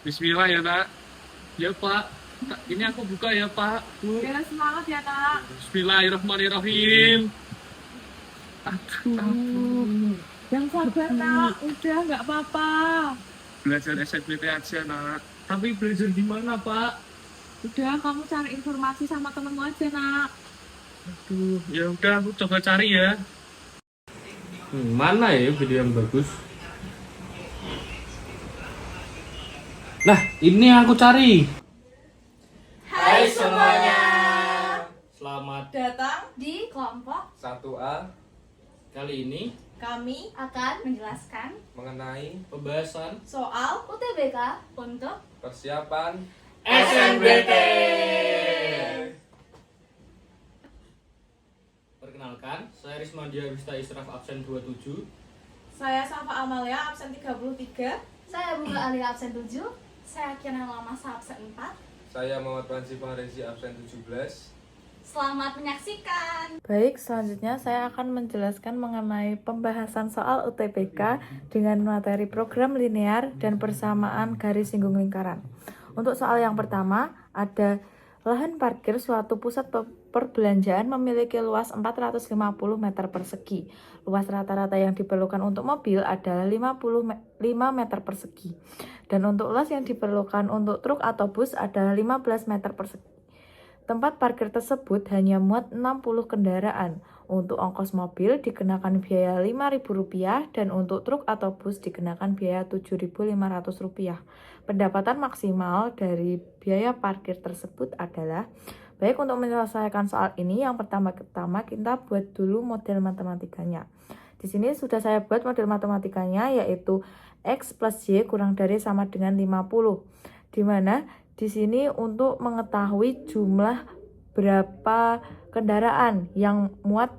Bismillah ya nak. Ya Pak. Ini aku buka ya Pak. Bu. Ya, semangat ya, Kak. Bismillahirrahmanirrahim. Aduh. Yang sabar, Nak. Udah, nggak apa-apa. Belajar SNBT aja nak. Tapi belajar di mana Pak? Udah, kamu cari informasi sama temenmu aja, Nak. Aduh. Ya udah aku coba cari ya. Mana ya video yang bagus? Nah, ini yang aku cari. Hai semuanya. Selamat Datang di kelompok 1A kali ini kami akan menjelaskan mengenai pembahasan soal UTBK untuk persiapan SNBT. Perkenalkan, saya Rismandia Wista Israf absen 27. saya Safa Amalia absen 33. Saya Bunga Alia absen 7. Saya Kiana Lamasa absen 4. saya Muhammad Pansi Pangresi absen 17. Selamat menyaksikan. Baik, selanjutnya saya akan menjelaskan mengenai pembahasan soal UTBK dengan materi program linear dan persamaan garis singgung lingkaran. Untuk soal yang pertama, ada lahan parkir suatu pusat perbelanjaan memiliki luas 450 meter persegi. Luas rata-rata yang diperlukan untuk mobil adalah 55 meter persegi. Dan untuk luas yang diperlukan untuk truk atau bus adalah 15 meter persegi. Tempat parkir tersebut hanya muat 60 kendaraan. Untuk ongkos mobil dikenakan biaya Rp5.000 dan untuk truk atau bus dikenakan biaya Rp7.500. Pendapatan maksimal dari biaya parkir tersebut adalah, baik, untuk menyelesaikan soal ini yang pertama-tama kita buat dulu model matematikanya. Di sini sudah saya buat model matematikanya, yaitu X plus Y kurang dari sama dengan 50. Di mana di sini untuk mengetahui jumlah berapa kendaraan yang muat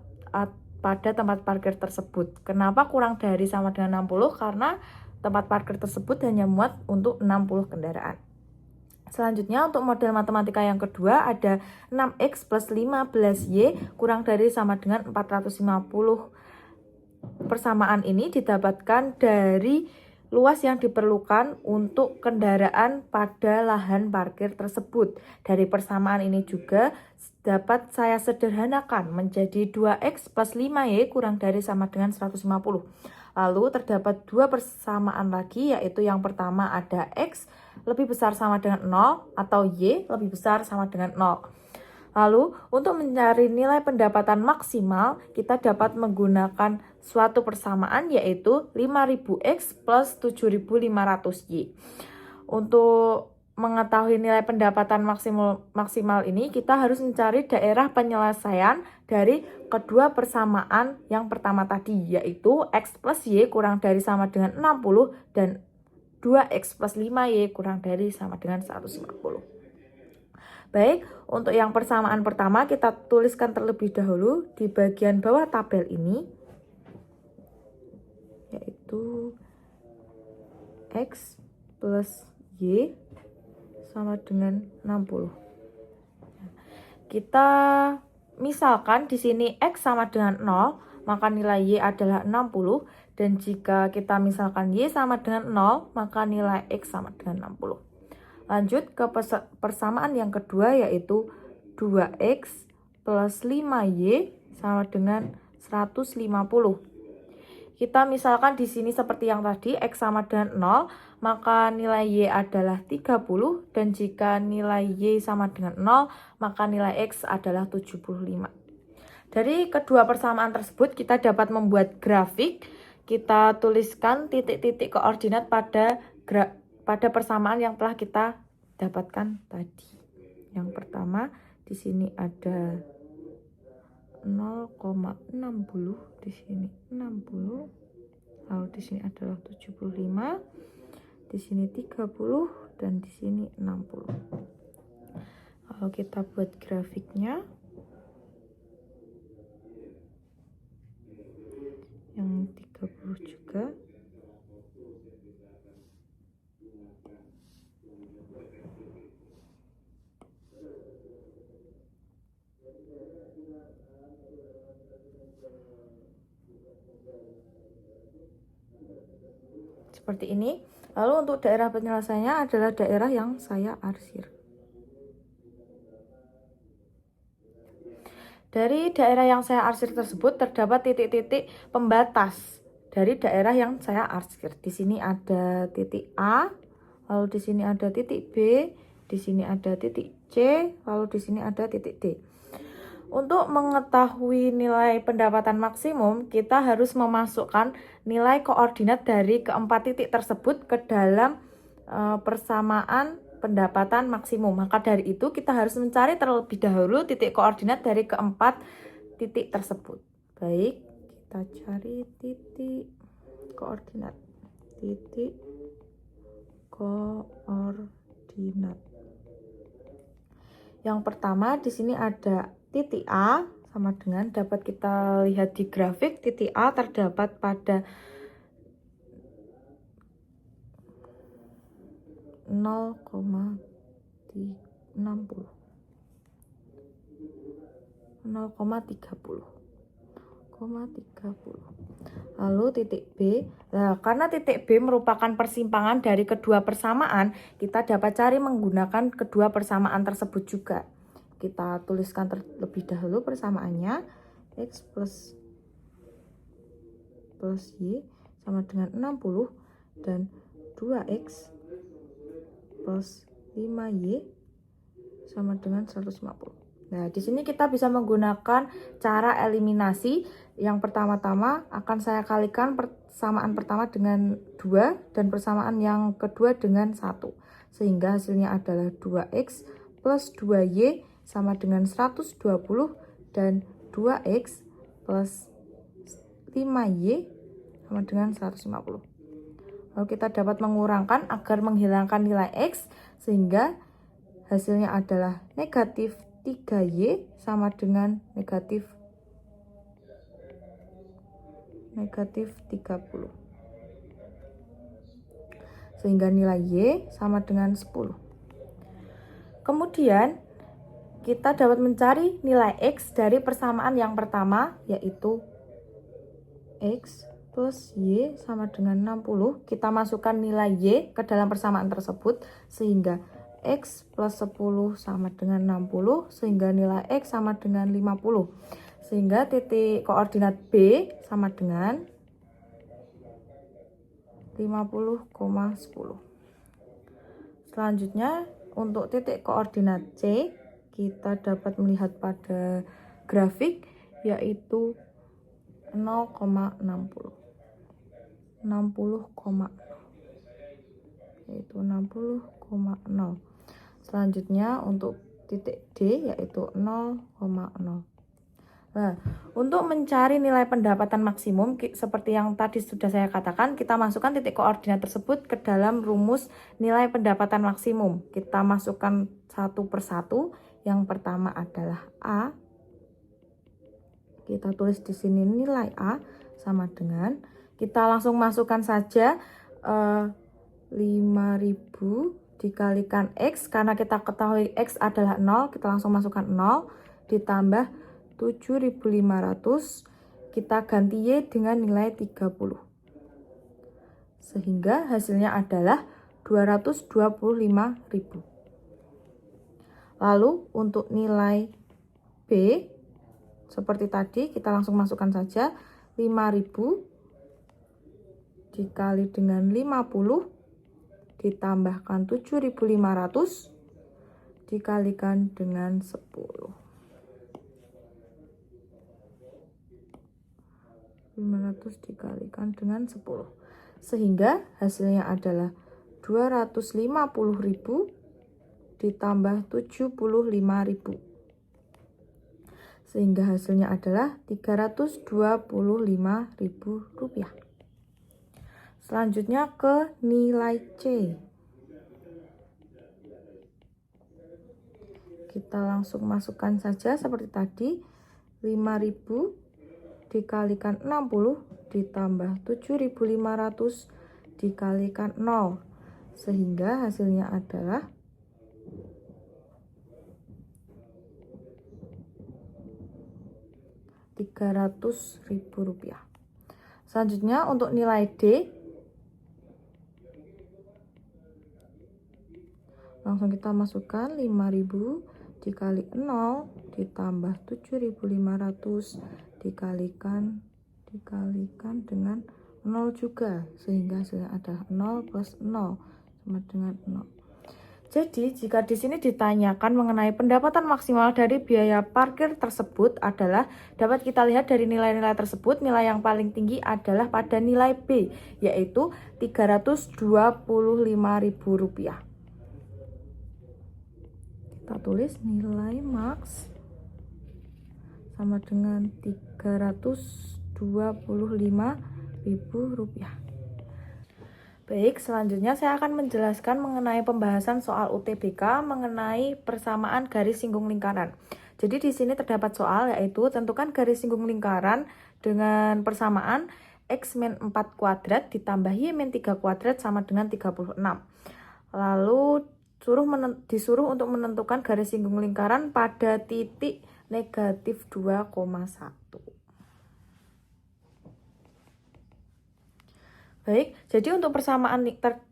pada tempat parkir tersebut. Kenapa kurang dari sama dengan 60? Karena tempat parkir tersebut hanya muat untuk 60 kendaraan. Selanjutnya untuk model matematika yang kedua ada 6X plus 15Y kurang dari sama dengan 450. Persamaan ini didapatkan dari luas yang diperlukan untuk kendaraan pada lahan parkir tersebut. Dari persamaan ini juga dapat saya sederhanakan menjadi 2X plus 5Y kurang dari sama dengan 150. Lalu terdapat dua persamaan lagi, yaitu yang pertama ada X lebih besar sama dengan 0 atau Y lebih besar sama dengan 0. Lalu, untuk mencari nilai pendapatan maksimal, kita dapat menggunakan suatu persamaan, yaitu 5000X plus 7500Y. Untuk mengetahui nilai pendapatan maksimal ini, kita harus mencari daerah penyelesaian dari kedua persamaan yang pertama tadi, yaitu X plus Y kurang dari sama dengan 60 dan 2X plus 5Y kurang dari sama dengan 150. Baik, untuk yang persamaan pertama kita tuliskan terlebih dahulu di bagian bawah tabel ini, yaitu X plus Y sama dengan 60. Kita misalkan di sini X sama dengan 0, maka nilai Y adalah 60. Dan jika kita misalkan Y sama dengan 0, maka nilai X sama dengan 60. Lanjut ke persamaan yang kedua, yaitu 2X plus 5Y sama dengan 150. Kita misalkan di sini seperti yang tadi, X sama dengan 0, maka nilai Y adalah 30. Dan jika nilai Y sama dengan 0, maka nilai X adalah 75. Dari kedua persamaan tersebut kita dapat membuat grafik. Kita tuliskan titik-titik koordinat pada persamaan yang telah kita dapatkan tadi. Yang pertama di sini ada 0,60, di sini 60, lalu di sini adalah 75, di sini 30, dan di sini 60. Lalu kita buat grafiknya. Yang 30 juga. Seperti ini. Lalu untuk daerah penyelesaiannya adalah daerah yang saya arsir. Dari daerah yang saya arsir tersebut terdapat titik-titik pembatas dari daerah yang saya arsir. Di sini ada titik A, lalu di sini ada titik B, di sini ada titik C, lalu di sini ada titik D. Untuk mengetahui nilai pendapatan maksimum, kita harus memasukkan nilai koordinat dari keempat titik tersebut ke dalam persamaan pendapatan maksimum. Maka dari itu kita harus mencari terlebih dahulu titik koordinat dari keempat titik tersebut. Baik, kita cari titik koordinat. Titik koordinat. Yang pertama di sini ada titik A, sama dengan dapat kita lihat di grafik, titik A terdapat pada 0,30. Lalu titik B. Nah, karena titik B merupakan persimpangan dari kedua persamaan, kita dapat cari menggunakan kedua persamaan tersebut juga. Kita tuliskan terlebih dahulu persamaannya. X plus Y sama dengan 60 dan 2X plus 5Y sama dengan 150. Nah, di sini kita bisa menggunakan cara eliminasi. Yang pertama-tama akan saya kalikan persamaan pertama dengan 2 dan persamaan yang kedua dengan 1. Sehingga hasilnya adalah 2X plus 2Y sama dengan 120 dan 2X plus 5Y sama dengan 150. Lalu kita dapat mengurangkan agar menghilangkan nilai X sehingga hasilnya adalah negatif 3Y sama dengan negatif 30. Sehingga nilai Y sama dengan 10. Kemudian kita dapat mencari nilai X dari persamaan yang pertama, yaitu X plus Y sama dengan 60. Kita masukkan nilai Y ke dalam persamaan tersebut sehingga X plus 10 sama dengan 60, sehingga nilai X sama dengan 50. Sehingga titik koordinat B sama dengan 50,10. Selanjutnya untuk titik koordinat C, kita dapat melihat pada grafik yaitu 0,60. 60,0. Yaitu 60,0. Selanjutnya untuk titik D yaitu 0,0. Nah, untuk mencari nilai pendapatan maksimum seperti yang tadi sudah saya katakan, kita masukkan titik koordinat tersebut ke dalam rumus nilai pendapatan maksimum. Kita masukkan satu persatu. Yang pertama adalah A. Kita tulis di sini nilai A sama dengan, kita langsung masukkan saja 5.000 dikalikan X, karena kita ketahui X adalah 0, kita langsung masukkan 0 ditambah 7.500, kita ganti Y dengan nilai 30. Sehingga hasilnya adalah 225.000. Lalu untuk nilai B, seperti tadi kita langsung masukkan saja 5.000 dikali dengan 50 ditambahkan 7.500 dikalikan dengan 10. 500 dikalikan dengan 10. Sehingga hasilnya adalah 250.000 ditambah 75.000. Sehingga hasilnya adalah 325.000 rupiah. Selanjutnya ke nilai C. Kita langsung masukkan saja seperti tadi. 5.000 dikalikan 60 ditambah 7.500 dikalikan 0. Sehingga hasilnya adalah 300.000 rupiah. Selanjutnya untuk nilai D, Langsung kita masukkan 5.000 dikali 0 ditambah 7.500 dikalikan dengan 0 juga, sehingga hasilnya adalah 0 plus 0 sama dengan 0. Jadi, jika di sini ditanyakan mengenai pendapatan maksimal dari biaya parkir tersebut adalah dapat kita lihat dari nilai-nilai tersebut, nilai yang paling tinggi adalah pada nilai B, yaitu Rp325.000. Kita tulis nilai max sama dengan Rp325.000. Baik, selanjutnya saya akan menjelaskan mengenai pembahasan soal UTBK mengenai persamaan garis singgung lingkaran. Jadi di sini terdapat soal yaitu tentukan garis singgung lingkaran dengan persamaan X-4 kuadrat ditambah Y-3 kuadrat sama dengan 36. Lalu disuruh untuk menentukan garis singgung lingkaran pada titik negatif 2,1. Baik, jadi untuk persamaan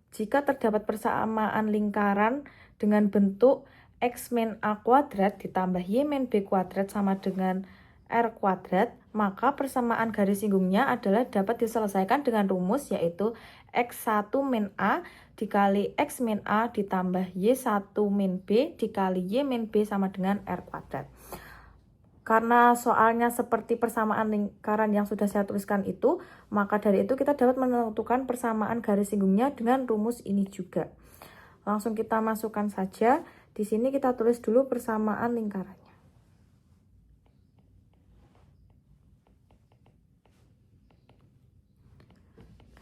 jika terdapat persamaan lingkaran dengan bentuk X-A kuadrat ditambah Y-B kuadrat sama dengan R kuadrat, maka persamaan garis singgungnya adalah dapat diselesaikan dengan rumus yaitu X1-A dikali X-A ditambah Y1-B dikali Y-B sama dengan R kuadrat. Karena soalnya seperti persamaan lingkaran yang sudah saya tuliskan itu, maka dari itu kita dapat menentukan persamaan garis singgungnya dengan rumus ini juga. Langsung kita masukkan saja. Di sini kita tulis dulu persamaan lingkarannya.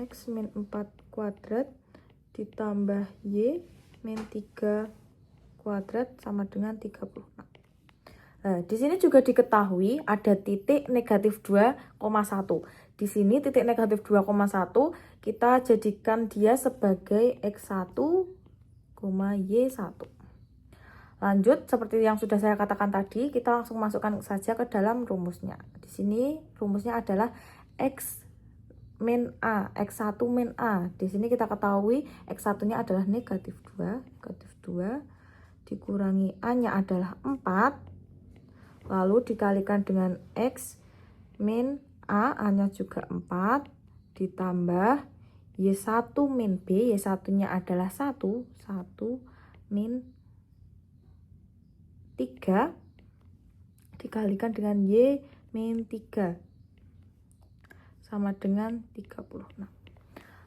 X-4 kuadrat ditambah Y-3 kuadrat sama dengan 36. Nah, di sini juga diketahui ada titik negatif 2,1. Di sini titik negatif 2,1 kita jadikan dia sebagai X1, Y1. Lanjut, seperti yang sudah saya katakan tadi, kita langsung masukkan saja ke dalam rumusnya. Di sini rumusnya adalah X-A, X1-A. Di sini kita ketahui X1-nya adalah negatif 2 dikurangi A-nya adalah 4. Lalu dikalikan dengan X min A, A-nya juga 4, ditambah Y1 min B, Y1-nya adalah 1 min 3, dikalikan dengan Y min 3, sama dengan 36.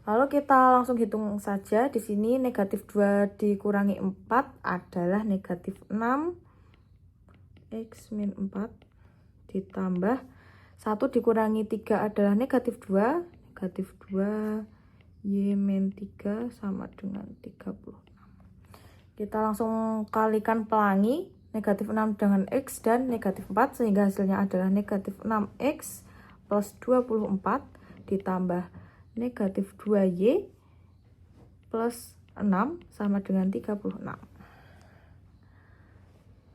Lalu kita langsung hitung saja, di sini negatif 2 dikurangi 4 adalah negatif 6, X-4 ditambah 1 dikurangi 3 adalah negatif 2 Y-3 sama dengan 36. Kita langsung kalikan pelangi negatif 6 dengan X dan negatif 4 sehingga hasilnya adalah negatif 6X plus 24 ditambah negatif 2Y plus 6 sama dengan 36.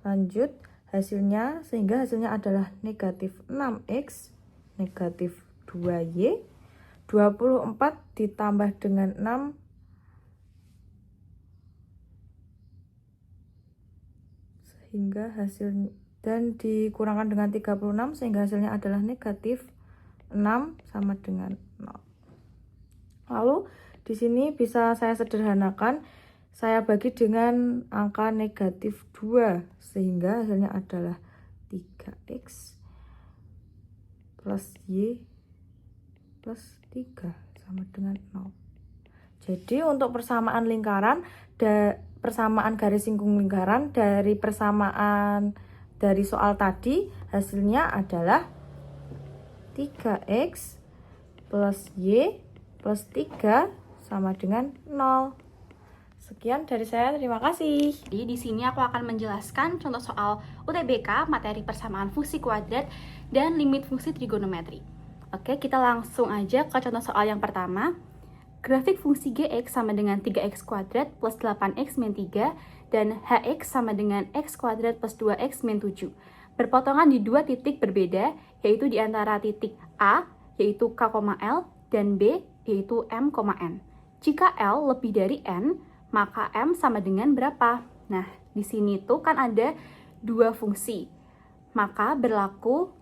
Lanjut, sehingga hasilnya adalah negatif 6X, negatif 2Y, 24 ditambah dengan 6, sehingga hasilnya, dan dikurangkan dengan 36, sehingga hasilnya adalah negatif 6 sama dengan 0. Lalu, di sini bisa saya sederhanakan, saya bagi dengan angka negatif 2, sehingga hasilnya adalah 3X plus Y plus 3 sama dengan 0. Jadi untuk persamaan lingkaran, persamaan garis singgung lingkaran dari persamaan dari soal tadi, hasilnya adalah 3X plus Y plus 3 sama dengan 0. Sekian dari saya, terima kasih. Jadi di sini aku akan menjelaskan contoh soal UTBK, materi persamaan fungsi kuadrat dan limit fungsi trigonometri. Oke, kita langsung aja ke contoh soal yang pertama. Grafik fungsi Gx sama dengan 3x kuadrat plus 8x min 3 dan Hx sama dengan x kuadrat plus 2x min 7. Berpotongan di dua titik berbeda, yaitu di antara titik A, yaitu K, L, dan B, yaitu M, N. Jika L lebih dari N, maka M sama dengan berapa? Nah, di sini tuh kan ada dua fungsi. Maka berlaku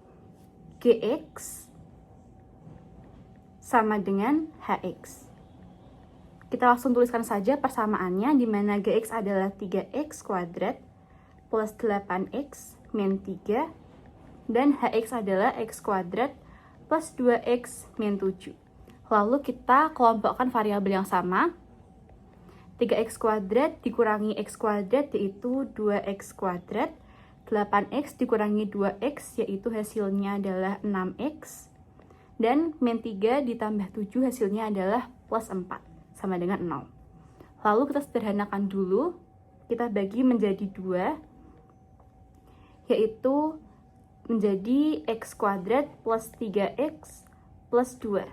Gx sama dengan Hx. Kita langsung tuliskan saja persamaannya, di mana Gx adalah 3x kuadrat plus 8x min 3, dan Hx adalah x kuadrat plus 2x min 7. Lalu kita kelompokkan variabel yang sama. 3x kuadrat dikurangi x kuadrat yaitu 2x kuadrat, 8x dikurangi 2x yaitu hasilnya adalah 6x, dan min 3 ditambah 7 hasilnya adalah plus 4 sama dengan 0. Lalu kita sederhanakan dulu, kita bagi menjadi 2, yaitu menjadi x kuadrat plus 3x plus 2.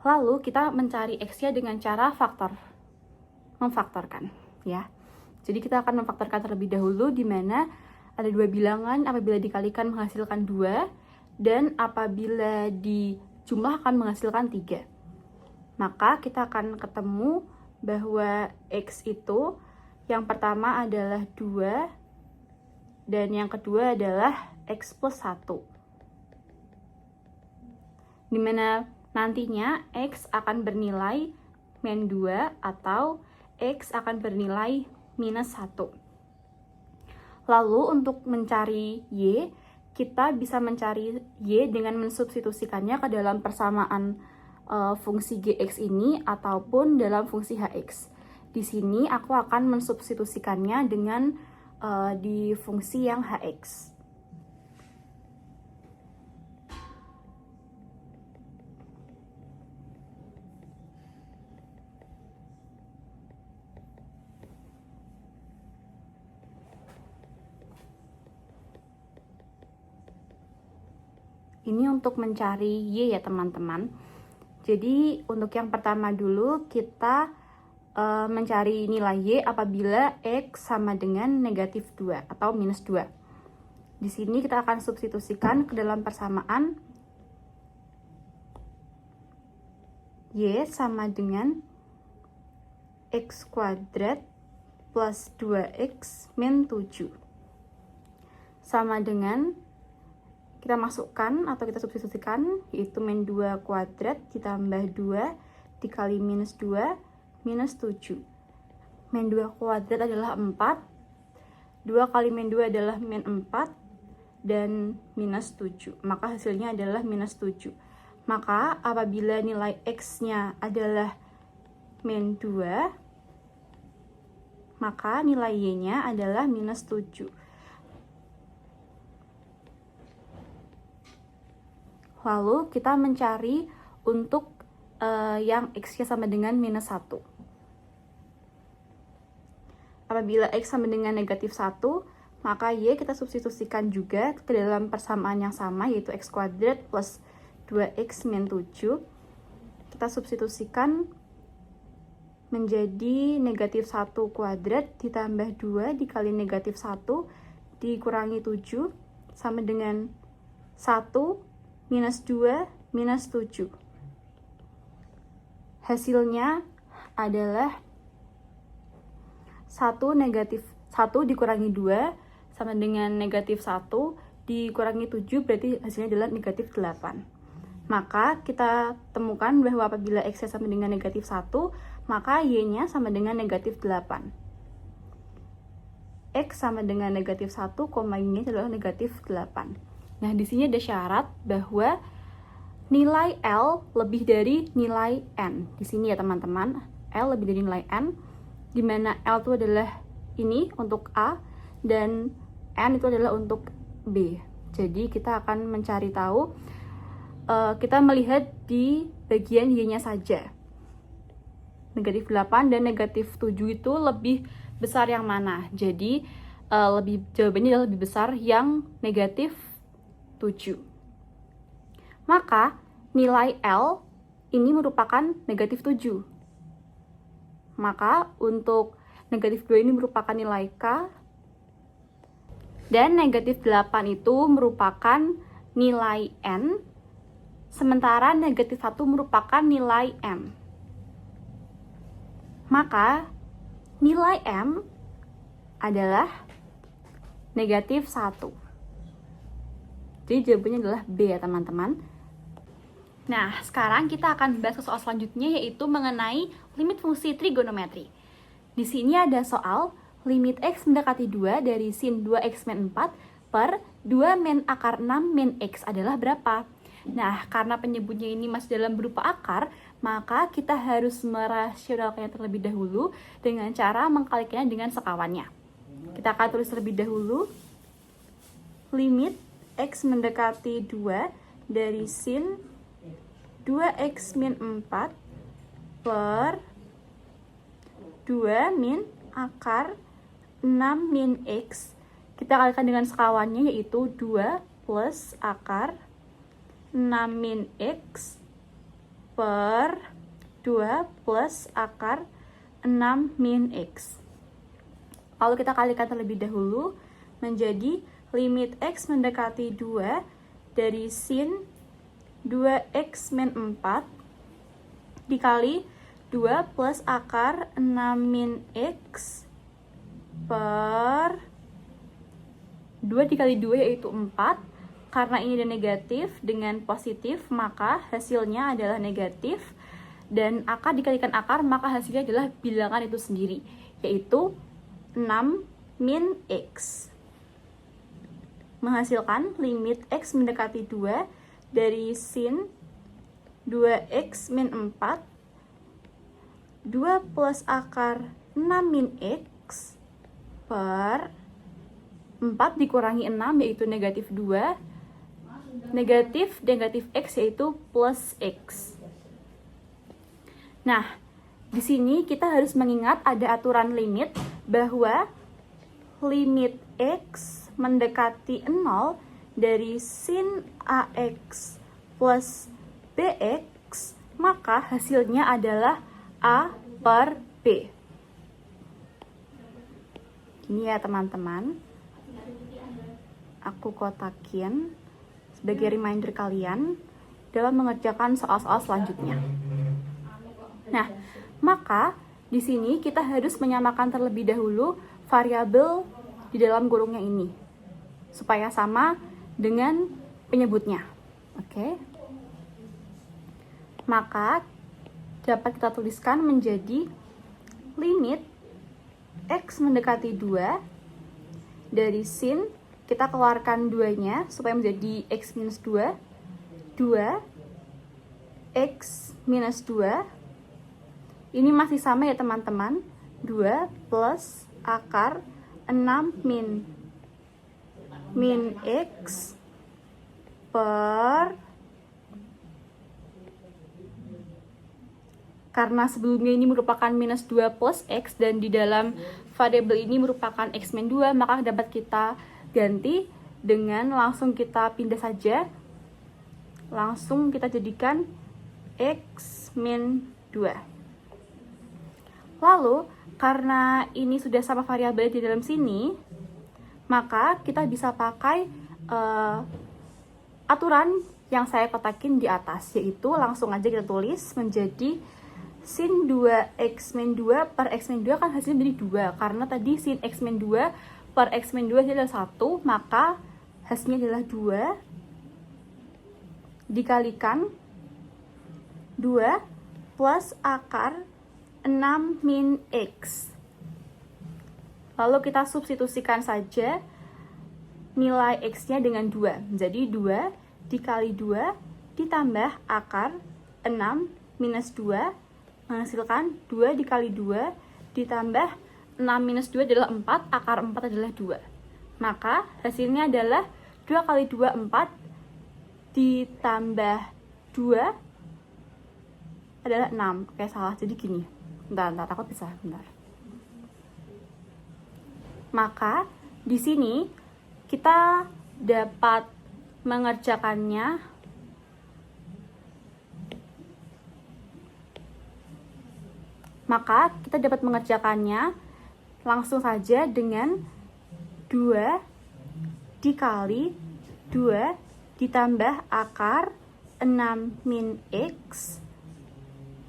Lalu kita mencari x-nya dengan cara memfaktorkan, ya. Jadi kita akan memfaktorkan terlebih dahulu, di mana ada dua bilangan, apabila dikalikan menghasilkan 2, dan apabila dijumlahkan menghasilkan 3. Maka kita akan ketemu bahwa x itu yang pertama adalah 2, dan yang kedua adalah x plus 1. Dimana nantinya x akan bernilai min 2 atau x akan bernilai minus 1. Lalu untuk mencari y, kita bisa mencari y dengan mensubstitusikannya ke dalam persamaan fungsi gx ini ataupun dalam fungsi hx. Di sini aku akan mensubstitusikannya dengan di fungsi yang hx. Ini untuk mencari y ya teman-teman. Jadi untuk yang pertama dulu kita mencari nilai y apabila x sama dengan negatif 2 atau minus 2. Di sini kita akan substitusikan ke dalam persamaan y sama dengan x kuadrat plus 2x min 7 sama dengan, kita masukkan atau kita substitusikan, yaitu min 2 kuadrat ditambah 2 dikali minus 2 minus 7. Min 2 kuadrat adalah 4, 2 kali min 2 adalah min 4, dan minus 7. Maka hasilnya adalah minus 7. Maka apabila nilai x-nya adalah min 2, maka nilai y-nya adalah minus 7. Lalu kita mencari untuk yang x-nya sama dengan minus 1. Apabila x sama dengan negatif 1, maka y kita substitusikan juga ke dalam persamaan yang sama, yaitu x kuadrat plus 2x min 7. Kita substitusikan menjadi negatif 1 kuadrat ditambah 2 dikali negatif 1 dikurangi 7 sama dengan 1 minus 2 minus 7. Hasilnya adalah 1 dikurangi 2 sama dengan negatif 1 dikurangi 7, berarti hasilnya adalah negatif 8. Maka kita temukan bahwa apabila x sama dengan negatif 1, maka y-nya sama dengan negatif 8. X sama dengan negatif 1, y-nya adalah negatif 8. Nah, di sini ada syarat bahwa nilai L lebih dari nilai N. Di sini ya teman-teman, L lebih dari nilai N, di mana L itu adalah ini untuk A, dan N itu adalah untuk B. Jadi kita akan mencari tahu, kita melihat di bagian Y-nya saja. Negatif 8 dan negatif 7 itu lebih besar yang mana? Jadi jawabannya adalah lebih besar yang negatif 7. Maka nilai L ini merupakan negatif 7. Maka untuk negatif 2 ini merupakan nilai K, dan negatif 8 itu merupakan nilai N, sementara negatif 1 merupakan nilai M. Maka nilai M adalah negatif 1. Jadi jawabannya adalah B ya teman-teman. Nah, sekarang kita akan bahas ke soal selanjutnya, yaitu mengenai limit fungsi trigonometri. Di sini ada soal limit X mendekati 2 dari sin 2X min 4 per 2 min akar 6 min X adalah berapa? Nah, karena penyebutnya ini masih dalam berupa akar, maka kita harus merasionalkannya terlebih dahulu dengan cara mengkalikannya dengan sekawannya. Kita akan tulis terlebih dahulu limit X mendekati 2 dari sin 2X min 4 per 2 min akar 6 min X. Kita kalikan dengan sekawannya, yaitu 2 plus akar 6 min X per 2 plus akar 6 min X. Lalu kita kalikan terlebih dahulu menjadi limit X mendekati 2 dari sin 2X min 4 dikali 2 plus akar 6 min X per 2 dikali 2 yaitu 4. Karena ini ada negatif dengan positif, maka hasilnya adalah negatif. Dan akar dikalikan akar, maka hasilnya adalah bilangan itu sendiri, yaitu 6 min X. Menghasilkan limit X mendekati 2 dari sin 2X min 4 2 plus akar 6 min X per 4 dikurangi 6 yaitu negatif 2, negatif X yaitu plus X. Nah, di sini kita harus mengingat ada aturan limit bahwa limit X mendekati 0 dari sin AX plus BX, maka hasilnya adalah A per B. Ini ya teman-teman, aku kotakin sebagai reminder kalian dalam mengerjakan soal-soal selanjutnya. Nah, maka di sini kita harus menyamakan terlebih dahulu variabel di dalam gurungnya ini supaya sama dengan penyebutnya. Oke. Maka dapat kita tuliskan menjadi limit X mendekati 2 dari sin, kita keluarkan 2-nya supaya menjadi X minus 2, 2 X minus 2. Ini masih sama ya teman-teman, 2 plus akar 6 min X per, karena sebelumnya ini merupakan minus 2 plus X dan di dalam variabel ini merupakan X min 2, maka dapat kita ganti dengan langsung kita pindah saja, langsung kita jadikan X min 2. Lalu karena ini sudah sama variabel di dalam sini, maka kita bisa pakai aturan yang saya kotakin di atas, yaitu langsung aja kita tulis menjadi sin 2x min 2 per x min 2 kan hasilnya menjadi 2, karena tadi sin x min 2 per x min 2 adalah 1, maka hasilnya adalah 2 dikalikan 2 plus akar 6 min x. Lalu kita substitusikan saja nilai x-nya dengan 2. Jadi 2 dikali 2 ditambah akar 6 minus 2 menghasilkan 2 dikali 2 ditambah 6 minus 2 adalah 4, akar 4 adalah 2. Maka hasilnya adalah 2 kali 2, 4 ditambah 2 adalah 6. Oke, salah. Jadi gini. Bentar, takut bisa. Bentar. Maka di sini kita dapat mengerjakannya langsung saja dengan 2 dikali 2 ditambah akar 6 min x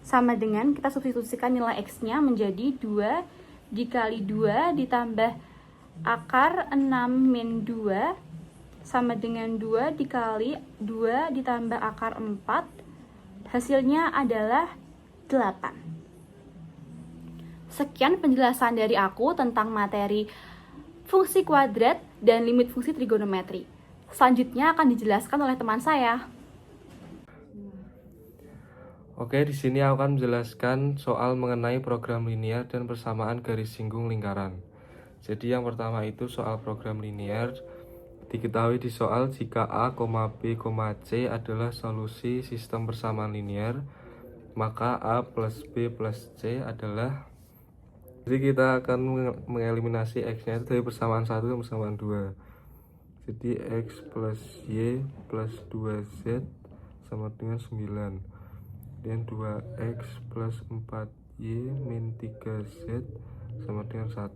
sama dengan kita substitusikan nilai x-nya menjadi 2 dikali 2 ditambah akar 6 min 2 sama dengan 2 dikali 2 ditambah akar 4. Hasilnya adalah 8. Sekian penjelasan dari aku tentang materi fungsi kuadrat dan limit fungsi trigonometri. Selanjutnya akan dijelaskan oleh teman saya. Oke, di sini aku akan menjelaskan soal mengenai program linear dan persamaan garis singgung lingkaran. Jadi yang pertama itu soal program linear. Diketahui di soal jika A, B, C adalah solusi sistem persamaan linear, maka A plus B plus C adalah. Jadi kita akan mengeliminasi X-nya dari persamaan 1 dan persamaan 2. Jadi X plus Y plus 2Z sama dengan 9. Kemudian 2x plus 4y min 3z sama dengan 1.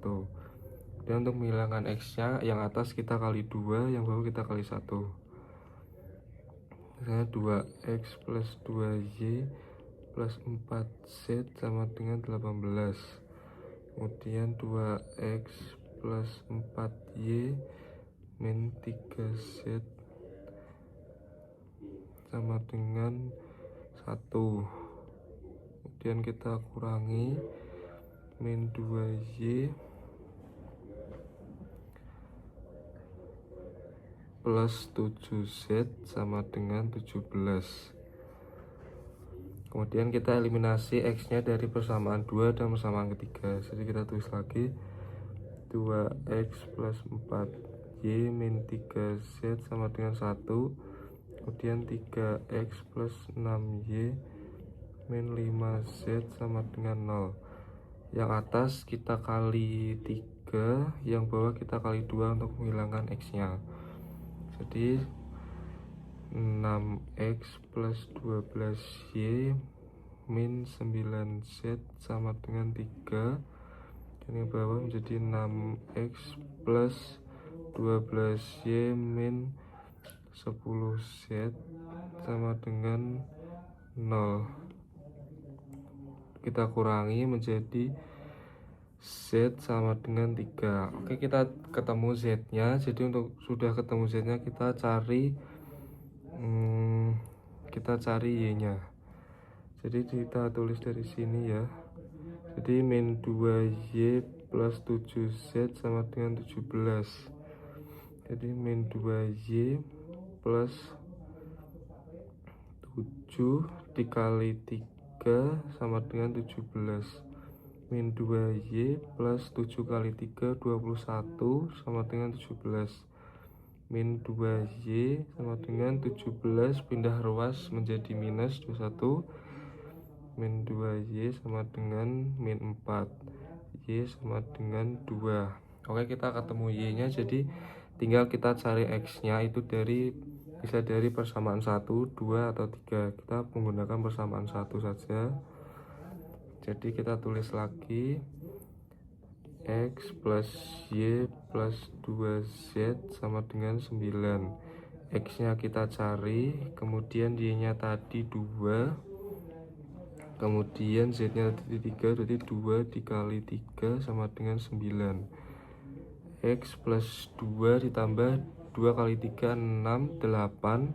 Dan untuk menghilangkan x nya, yang atas kita kali 2, yang bawah kita kali 1. Misalnya 2x plus 2y plus 4z sama dengan 18. Kemudian 2x plus 4y min 3z sama dengan 1. Kemudian kita kurangi min 2y plus 7z sama dengan 17. Kemudian kita eliminasi x nya dari persamaan 2 dan persamaan ketiga. Jadi kita tulis lagi 2x plus 4y min 3z sama dengan 1. Kemudian 3x plus 6y min 5z sama dengan 0. Yang atas kita kali 3, yang bawah kita kali 2 untuk menghilangkan x nya. Jadi 6x plus 12y min 9z sama dengan 3. Dan yang bawah menjadi 6x plus 12y min 10z sama dengan 0. Kita kurangi menjadi z sama dengan 3. Oke, kita ketemu z nya. Jadi untuk sudah ketemu z nya, kita cari y nya. Jadi kita tulis dari sini ya. Jadi min 2y plus 7z sama dengan 17. Jadi min 2y plus 7 dikali 3 sama dengan 17. Min 2y plus 7 kali 3 21 sama dengan 17. Min 2y sama dengan 17 pindah ruas menjadi minus 21. Min 2y sama dengan min 4. Y sama dengan 2. Oke, kita ketemu y nya. Jadi tinggal kita cari x nya itu bisa dari persamaan 1, 2, atau 3. Kita menggunakan persamaan 1 saja. Jadi kita tulis lagi x plus y plus 2z sama dengan 9. X nya kita cari, kemudian y nya tadi 2, kemudian z nya tadi 3, berarti 2 dikali 3 sama dengan 9. X plus 2 ditambah 2 kali 3, 6, 8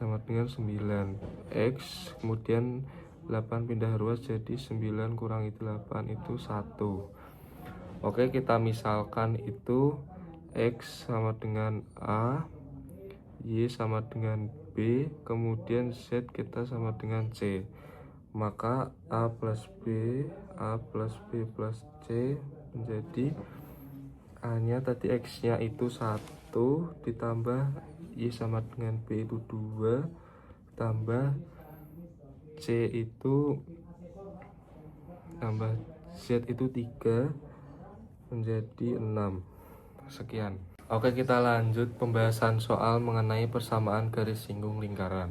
sama dengan 9. X kemudian 8 pindah ruas jadi 9 kurangi 8 itu 1. Oke, kita misalkan itu X sama dengan A, Y sama dengan B, kemudian Z kita sama dengan C. Maka A plus B plus C menjadi A nya tadi X nya itu 1 ditambah Y sama dengan B itu 2 tambah C itu tambah Z itu 3 menjadi 6. Sekian. Oke, kita lanjut pembahasan soal mengenai persamaan garis singgung lingkaran.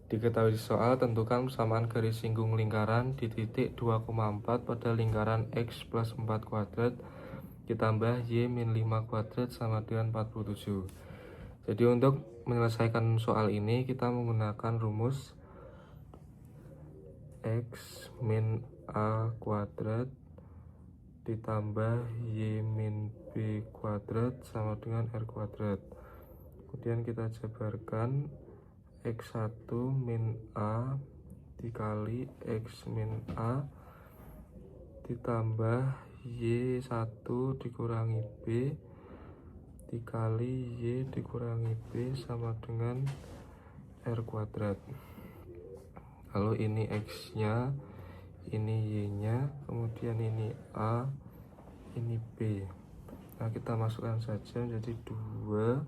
Diketahui soal tentukan persamaan garis singgung lingkaran di titik 2,4 pada lingkaran X plus 4 kuadrat ditambah Y min 5 kuadrat sama dengan 47. Jadi untuk menyelesaikan soal ini kita menggunakan rumus X min A kuadrat ditambah Y min B kuadrat sama dengan R kuadrat. Kemudian kita jabarkan X1 min A dikali X min A ditambah Y1 dikurangi B dikali Y dikurangi B sama dengan R kuadrat. Lalu ini X nya, ini Y nya, kemudian ini A, ini B. Nah, kita masukkan saja jadi 2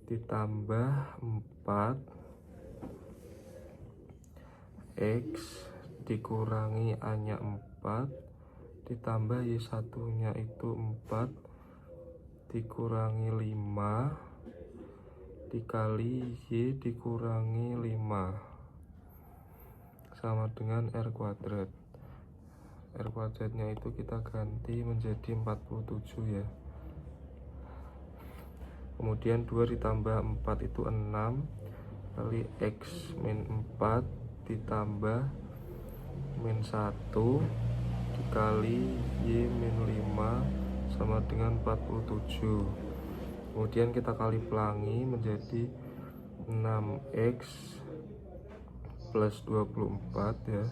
ditambah 4 X dikurangi A nya 4 ditambah Y1 nya itu 4 dikurangi 5 dikali Y dikurangi 5 sama dengan R kuadrat. R kuadratnya itu kita ganti menjadi 47 ya. Kemudian 2 ditambah 4 itu 6 kali X min 4 ditambah min 1 dikali Y min 5 sama dengan 47. Kemudian kita kali pelangi menjadi 6X plus 24 ya,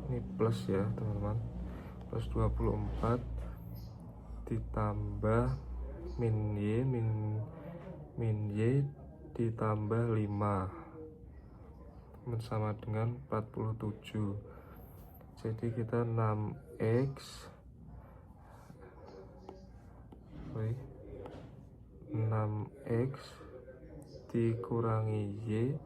ini plus ya teman-teman, plus 24 ditambah min Y ditambah 5 sama dengan 47. Jadi kita 6X dikurangi Y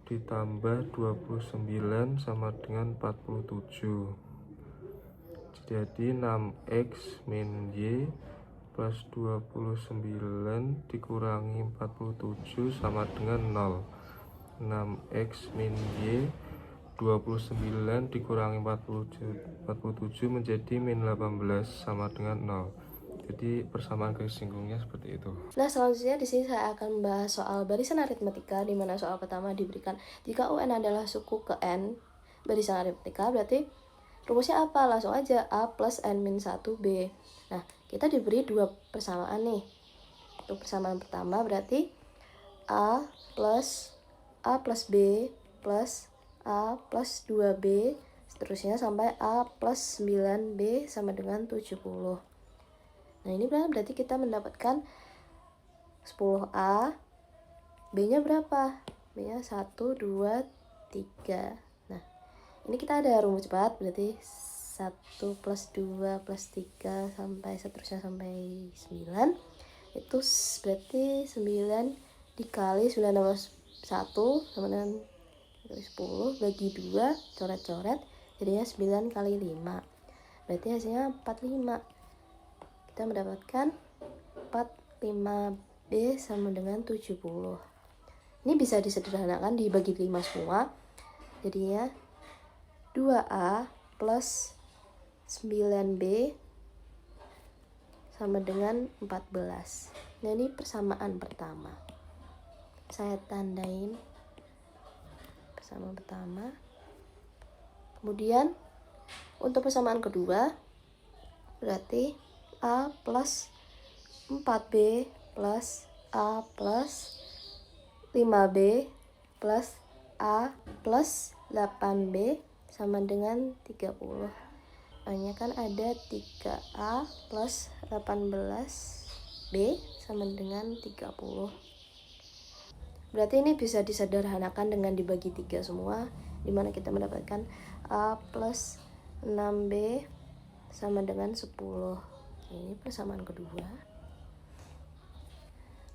ditambah 29 sama dengan 47. Jadi 6X min Y plus 29 dikurangi 47 sama dengan 0. 6X min Y 29 dikurangi 47 menjadi min 18 sama dengan 0. Jadi persamaan garis singgungnya seperti itu. Nah, selanjutnya di sini saya akan membahas soal barisan aritmetika, di mana soal pertama diberikan jika UN adalah suku ke N barisan aritmetika, berarti rumusnya apa? Langsung aja A plus N min 1B. Nah, kita diberi dua persamaan nih. Untuk persamaan pertama berarti A plus B plus A plus 2B seterusnya sampai A plus 9B sama dengan 70. Nah, ini berarti kita mendapatkan 10A, B-nya berapa? B-nya 1, 2, 3. Nah, ini kita ada rumus cepat, berarti 1 plus 2 plus 3 sampai seterusnya sampai 9. Itu berarti 9 dikali 9 tambah 1 sama dengan 10 bagi 2, coret-coret, jadinya 9 kali 5. Berarti hasilnya 45. Kita mendapatkan 45B sama dengan 70. Ini bisa disederhanakan dibagi 5 semua. Jadinya 2A plus 9B sama dengan 14. Nah, ini persamaan pertama. Saya tandain persamaan pertama. Kemudian untuk persamaan kedua berarti A plus 4B plus A plus 5B plus A plus 8B sama dengan 30. Soalnya kan ada 3A plus 18B sama dengan 30. Berarti ini bisa disederhanakan dengan dibagi 3 semua, dimana kita mendapatkan A plus 6B sama dengan 10. Ini persamaan kedua.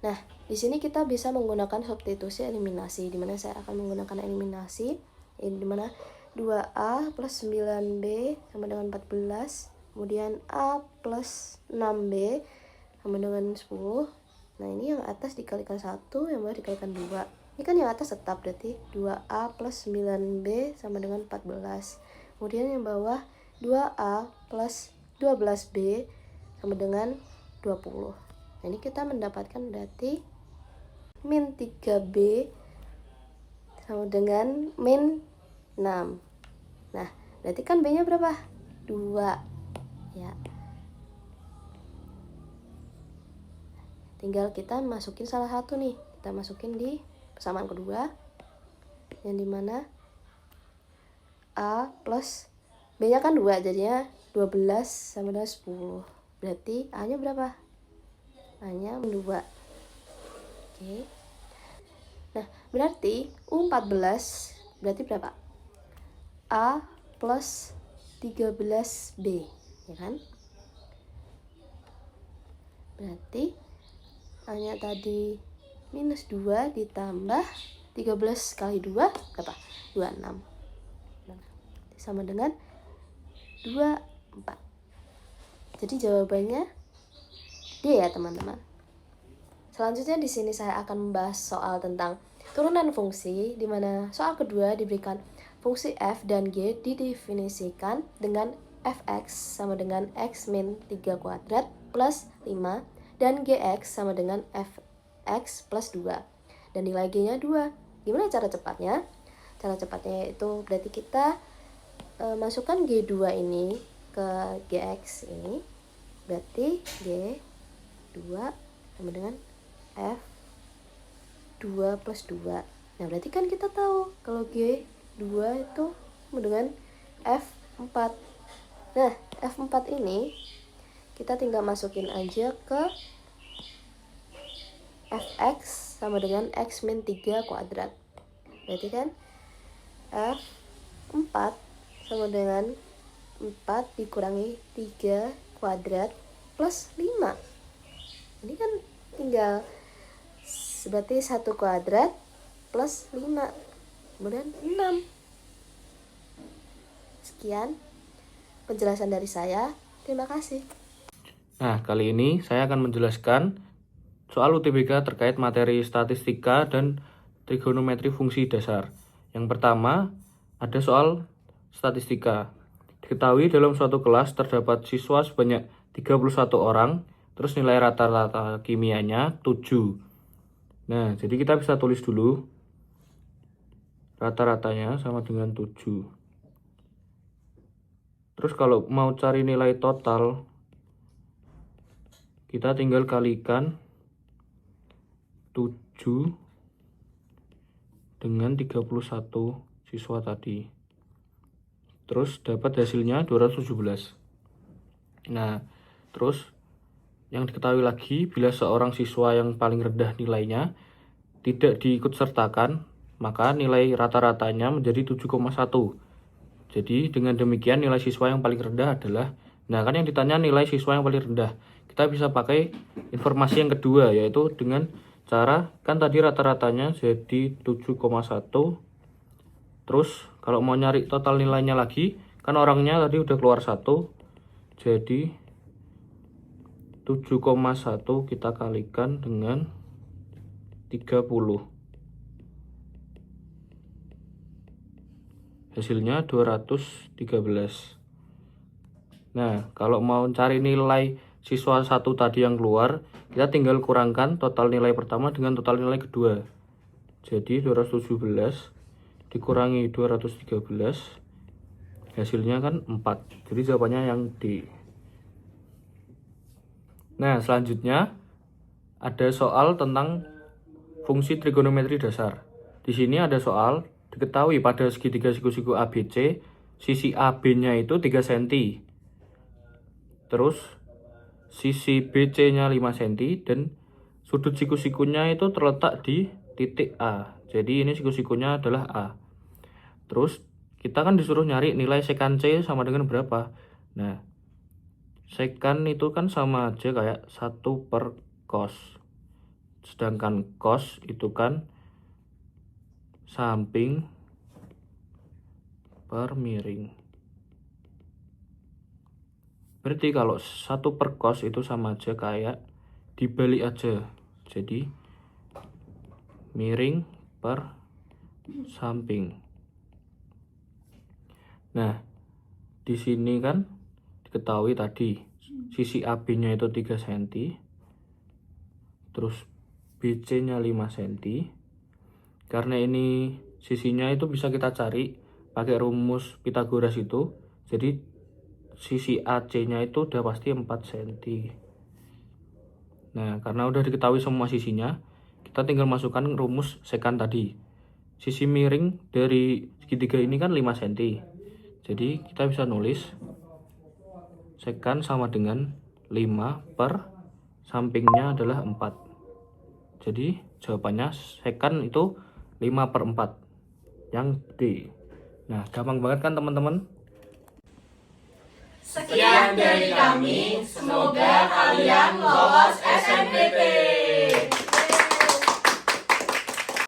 Nah, di sini kita bisa menggunakan substitusi eliminasi, di mana saya akan menggunakan eliminasi, di mana 2A plus 9B sama dengan 14, kemudian A plus 6B sama dengan 10. Nah, ini yang atas dikalikan 1, yang bawah dikalikan 2. Ini kan yang atas tetap, berarti 2A plus 9B sama dengan 14. Kemudian yang bawah 2A plus 12B sama dengan 20. Nah, ini kita mendapatkan berarti min 3B sama dengan min 6. Nah, berarti kan B nya berapa? 2. ya. Tinggal kita masukin salah satu nih, kita masukin di persamaan kedua, yang dimana A plus B nya kan 2, jadinya 12 sama dengan 10. Berarti A nya berapa? A nya 2. Oke. Nah, berarti U14 berarti berapa? A plus 13B, ya kan? Berarti A nya tadi minus 2 ditambah 13 kali 2 berapa? 26. Sama dengan 24. Jadi jawabannya D ya teman-teman. Selanjutnya di sini saya akan membahas soal tentang turunan fungsi, di mana soal kedua diberikan fungsi f dan g didefinisikan dengan fx sama dengan x min 3 kuadrat plus 5 dan gx sama dengan fx plus 2 dan nilai g-nya 2. Gimana cara cepatnya? Cara cepatnya itu berarti kita masukkan g2 ini ke gx ini, berarti g2 sama dengan f2 plus 2. Nah berarti kan kita tahu kalau g2 itu sama dengan f4. Nah f4 ini kita tinggal masukin aja ke fx sama dengan x min 3 kuadrat. Berarti kan f4 sama dengan 4 dikurangi 3 kuadrat plus 5. Ini kan tinggal berarti 1 kuadrat plus 5, kemudian 6. Sekian penjelasan dari saya. Terima kasih. Nah, kali ini saya akan menjelaskan soal UTBK terkait materi statistika dan trigonometri fungsi dasar. Yang pertama, ada soal statistika. Diketahui dalam suatu kelas terdapat siswa sebanyak 31 orang, terus nilai rata-rata kimianya 7. Nah, jadi kita bisa tulis dulu rata-ratanya sama dengan 7. Terus kalau mau cari nilai total, kita tinggal kalikan 7 dengan 31 siswa tadi. Terus dapat hasilnya 217. Nah, terus yang diketahui lagi, bila seorang siswa yang paling rendah nilainya tidak diikutsertakan, maka nilai rata-ratanya menjadi 7,1. Jadi dengan demikian nilai siswa yang paling rendah adalah, nah kan yang ditanya nilai siswa yang paling rendah, kita bisa pakai informasi yang kedua, yaitu dengan cara, kan tadi rata-ratanya jadi 7,1. Terus kalau mau nyari total nilainya lagi, kan orangnya tadi udah keluar 1, jadi 7,1 kita kalikan dengan 30. Hasilnya 213. Nah, kalau mau cari nilai siswa 1 tadi yang keluar, kita tinggal kurangkan total nilai pertama dengan total nilai kedua. Jadi 217 dikurangi 213, hasilnya kan 4. Jadi jawabannya yang D. Nah, selanjutnya ada soal tentang fungsi trigonometri dasar. Di sini ada soal, diketahui pada segitiga siku-siku ABC, sisi AB-nya itu 3 cm. Terus sisi BC-nya 5 cm dan sudut siku-sikunya itu terletak di titik A. Jadi ini siku-sikunya adalah A. Terus kita kan disuruh nyari nilai sekan C sama dengan berapa. Nah, sekan itu kan sama aja kayak 1 per cos. Sedangkan cos itu kan samping per miring. Berarti kalau 1 per cos itu sama aja kayak dibalik aja. Jadi miring per samping. Nah, di sini kan diketahui tadi sisi AB-nya itu 3 cm. Terus BC-nya 5 cm. Karena ini sisinya itu bisa kita cari pakai rumus Pythagoras itu. Jadi sisi AC-nya itu udah pasti 4 cm. Nah, karena udah diketahui semua sisinya, kita tinggal masukkan rumus sekan tadi. Sisi miring dari segitiga ini kan 5 cm. Jadi kita bisa nulis sekan sama dengan 5 per sampingnya adalah 4. Jadi jawabannya sekan itu 5 per 4. Yang D. Nah, gampang banget kan teman-teman? Sekian dari kami, semoga kalian lolos SNMPT.